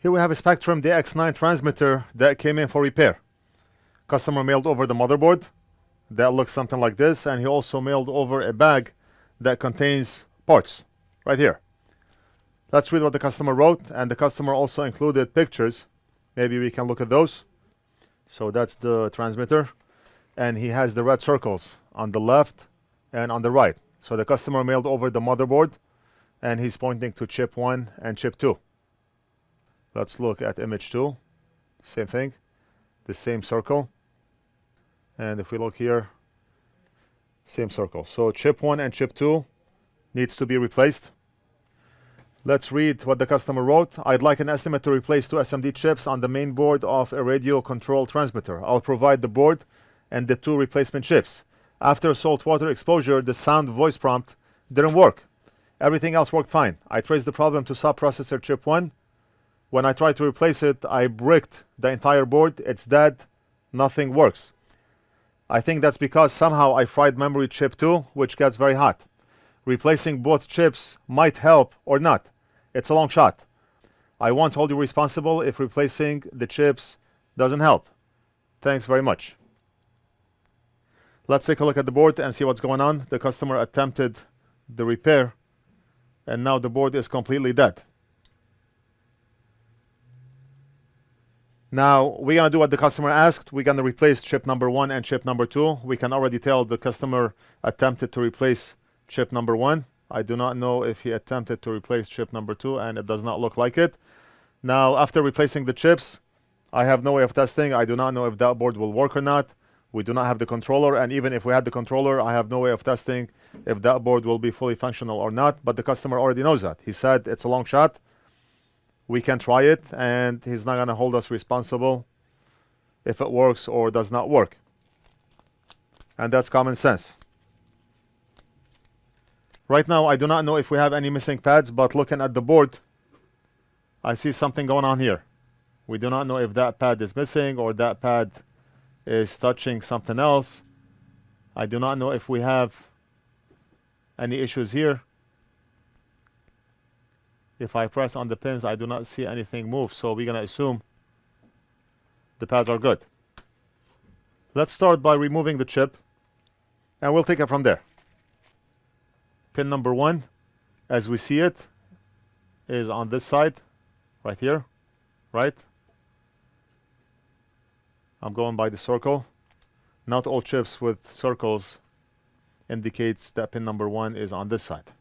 Here we have a Spektrum DX9 transmitter that came in for repair. Customer mailed over the motherboard. That looks something like this, and he also mailed over a bag that contains parts right here. Let's read what the customer wrote, and the customer also included pictures. Maybe we can look at those. So that's the transmitter, and he has the red circles on the left and on the right. So the customer mailed over the motherboard, and he's pointing to chip 1 and chip 2. Let's look at image 2. Same thing, the same circle. And if we look here, same circle. So chip 1 and chip 2 needs to be replaced. Let's read what the customer wrote. I'd like an estimate to replace 2 SMD chips on the main board of a radio control transmitter. I'll provide the board and the 2 replacement chips. After saltwater exposure, the sound voice prompt didn't work. Everything else worked fine. I traced the problem to sub-processor chip 1. When I tried to replace it, I bricked the entire board. It's dead. Nothing works. I think that's because somehow I fried memory chip 2, which gets very hot. Replacing both chips might help or not. It's a long shot. I won't hold you responsible if replacing the chips doesn't help. Thanks very much. Let's take a look at the board and see what's going on. The customer attempted the repair, and now the board is completely dead. Now, we're going to do what the customer asked. We're going to replace chip number 1 and chip number 2. We can already tell the customer attempted to replace chip number 1. I do not know if he attempted to replace chip number 2, and it does not look like it. Now, after replacing the chips, I have no way of testing. I do not know if that board will work or not. We do not have the controller, and even if we had the controller, I have no way of testing if that board will be fully functional or not. But the customer already knows that. He said it's a long shot. We can try it, and he's not going to hold us responsible if it works or does not work. And that's common sense. Right now, I do not know if we have any missing pads, but looking at the board, I see something going on here. We do not know if that pad is missing or that pad is touching something else. I do not know if we have any issues here. If I press on the pins, I do not see anything move, so we're going to assume the pads are good. Let's start by removing the chip, and we'll take it from there. Pin number 1, as we see it, is on this side, right here, right? I'm going by the circle. Not all chips with circles indicates that pin number 1 is on this side.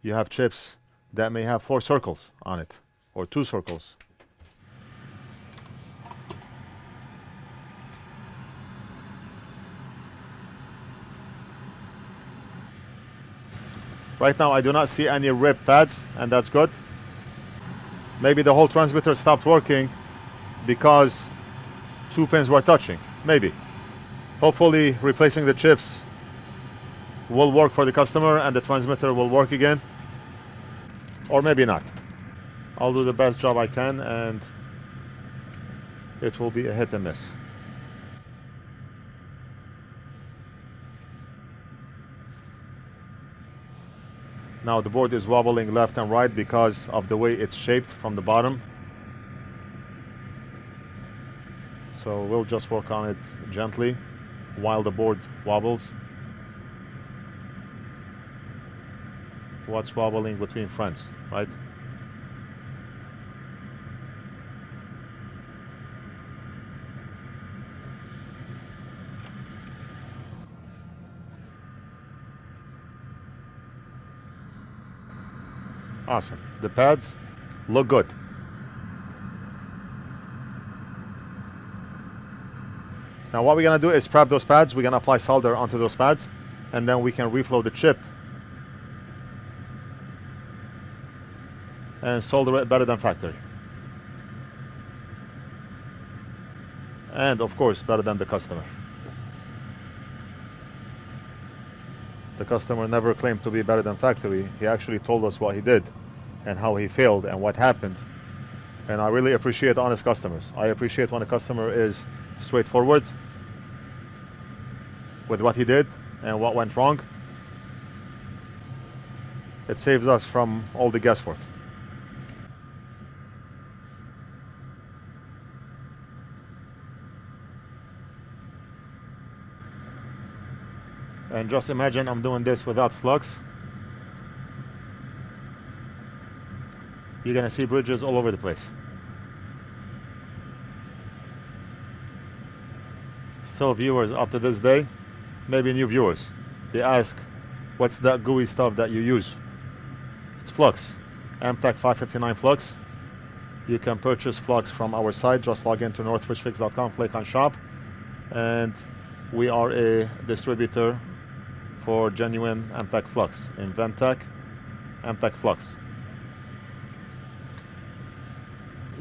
You have chips that may have 4 circles on it, or 2 circles. Right now, I do not see any ripped pads, and that's good. Maybe the whole transmitter stopped working because 2 pins were touching. Maybe. Hopefully, replacing the chips will work for the customer and the transmitter will work again. Or maybe not. I'll do the best job I can, and it will be a hit and miss. Now the board is wobbling left and right because of the way it's shaped from the bottom. So we'll just work on it gently while the board wobbles. What's wobbling between friends, right? Awesome. The pads look good. Now what we're going to do is prep those pads. We're going to apply solder onto those pads, and then we can reflow the chip and solder it better than factory. And of course, better than the customer. The customer never claimed to be better than factory. He actually told us what he did and how he failed and what happened. And I really appreciate honest customers. I appreciate when a customer is straightforward with what he did and what went wrong. It saves us from all the guesswork. And just imagine I'm doing this without Flux. You're gonna see bridges all over the place. Still viewers up to this day, maybe new viewers, they ask, what's that gooey stuff that you use? It's Flux, Amtech 559 Flux. You can purchase Flux from our site. Just log into NorthridgeFix.com, click on shop, and we are a distributor for genuine Amtech Flux. Inventec, Amtech Flux.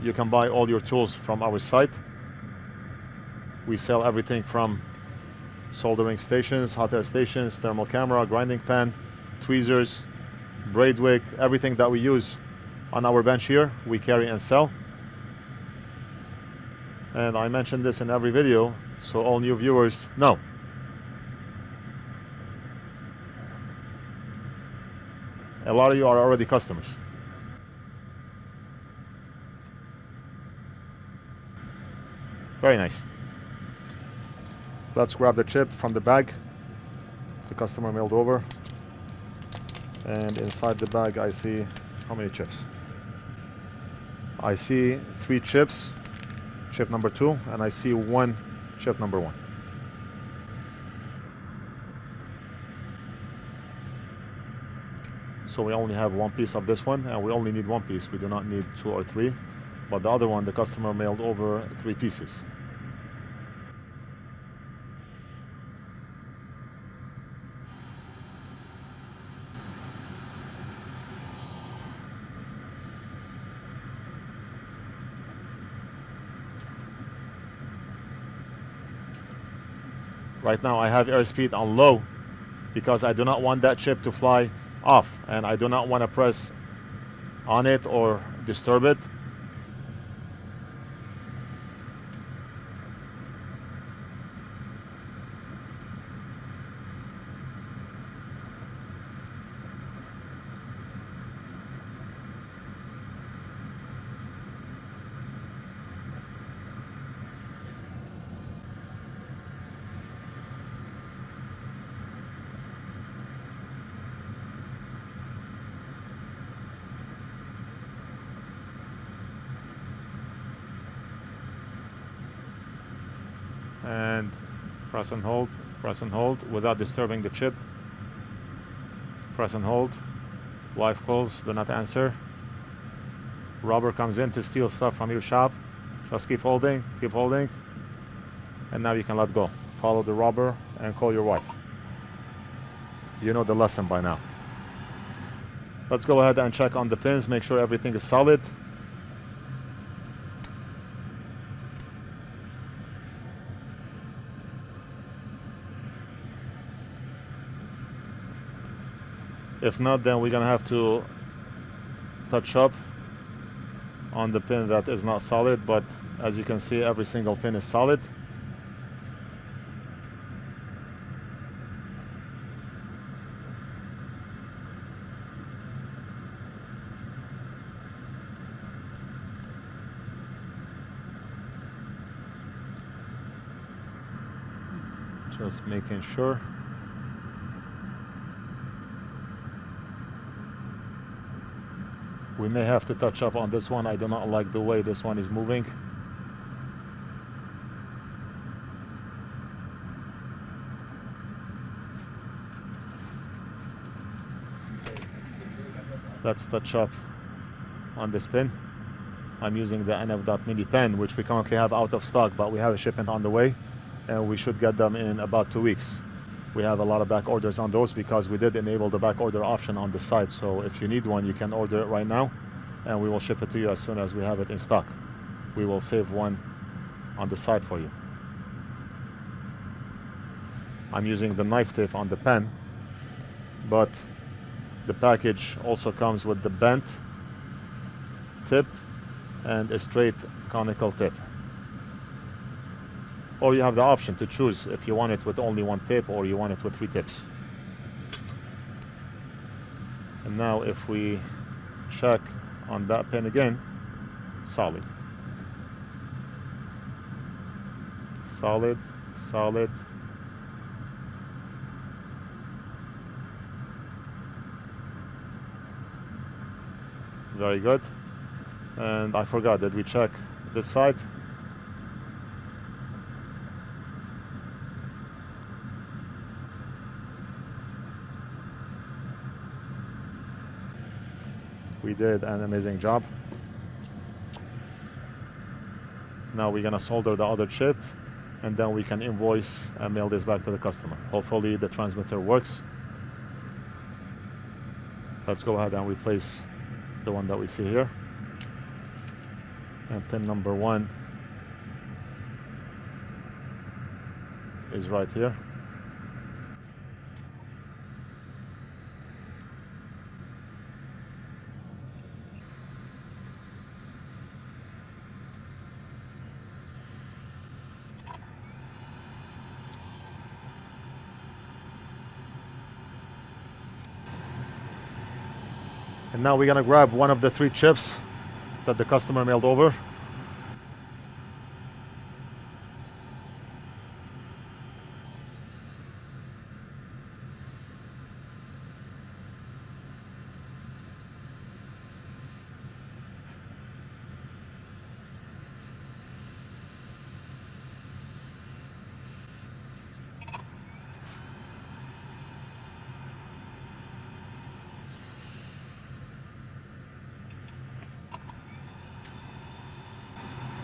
You can buy all your tools from our site. We sell everything from soldering stations, hot air stations, thermal camera, grinding pan, tweezers, braid wig, everything that we use on our bench here, we carry and sell. And I mention this in every video, so all new viewers know. A lot of you are already customers. Very nice. Let's grab the chip from the bag the customer mailed over. And inside the bag I see how many chips? I see 3 chips, chip number 2, and I see 1 chip number 1. So we only have 1 piece of this one, and we only need 1 piece. We do not need 2 or 3. But the other one, the customer mailed over 3 pieces. Right now I have airspeed on low because I do not want that chip to fly off, and I do not want to press on it or disturb it. And press and hold without disturbing the chip. Press and hold. Wife calls, do not answer. Robber comes in to steal stuff from your shop. Just keep holding, and now you can let go. Follow the robber and call your wife. You know the lesson by now. Let's go ahead and check on the pins, make sure everything is solid. If not, then we're gonna have to touch up on the pin that is not solid, but as you can see, every single pin is solid. Just making sure. We may have to touch up on this one. I do not like the way this one is moving. Let's touch up on this pin. I'm using the NF.mini pen, which we currently have out of stock, but we have a shipment on the way, and we should get them in about 2 weeks. We have a lot of back orders on those because we did enable the back order option on the site. So if you need one, you can order it right now, and we will ship it to you as soon as we have it in stock. We will save one on the site for you. I'm using the knife tip on the pen, but the package also comes with the bent tip and a straight conical tip. Or you have the option to choose if you want it with only 1 tip or you want it with 3 tips. And now if we check on that pin again, solid. Solid, solid. Very good. And I forgot, did we check this side? We did an amazing job. Now we're gonna solder the other chip, and then we can invoice and mail this back to the customer. Hopefully the transmitter works. Let's go ahead and replace the one that we see here. And pin number 1 is right here. And now we're gonna grab one of the 3 chips that the customer mailed over.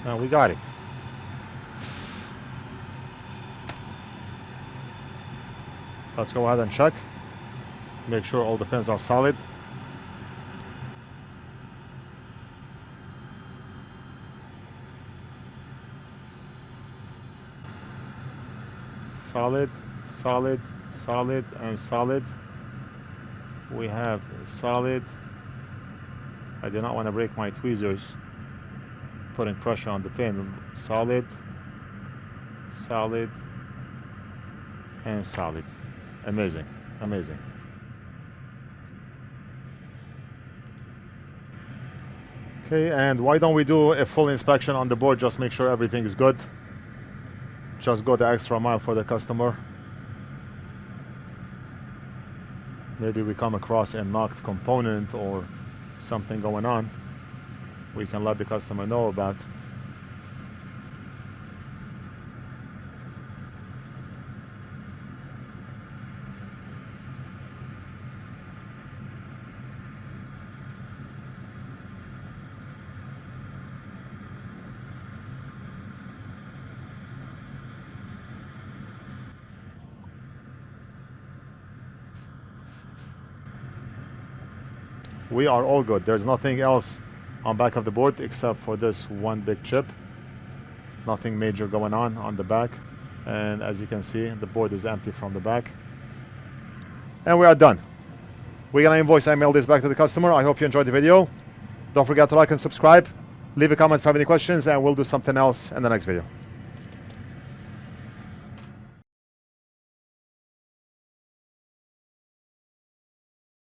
Now we got it. Let's go ahead and check. Make sure all the pins are solid. Solid, solid, solid, and solid. We have solid. I do not want to break my tweezers putting pressure on the pin. Solid, solid, and solid. Amazing, amazing. Okay, and why don't we do a full inspection on the board, just make sure everything is good. Just go the extra mile for the customer. Maybe we come across a knocked component or something going on, we can let the customer know about. We are all good. There's nothing else on back of the board except for this one big chip. Nothing major going on the back. And as you can see, the board is empty from the back. And we are done. We're gonna invoice and mail this back to the customer. I hope you enjoyed the video. Don't forget to like and subscribe. Leave a comment if you have any questions, and we'll do something else in the next video.